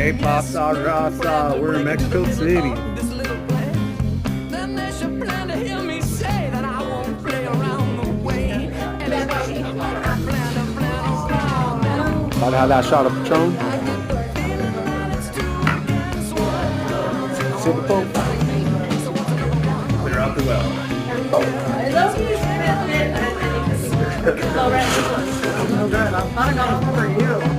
Hey, Pasta Rasa, we're in Mexico City. About to have that shot of Patron. Sip the Pope. Clear out the well. I love you, Smith. All right, this one. Oh, good. I'm kind of going for you.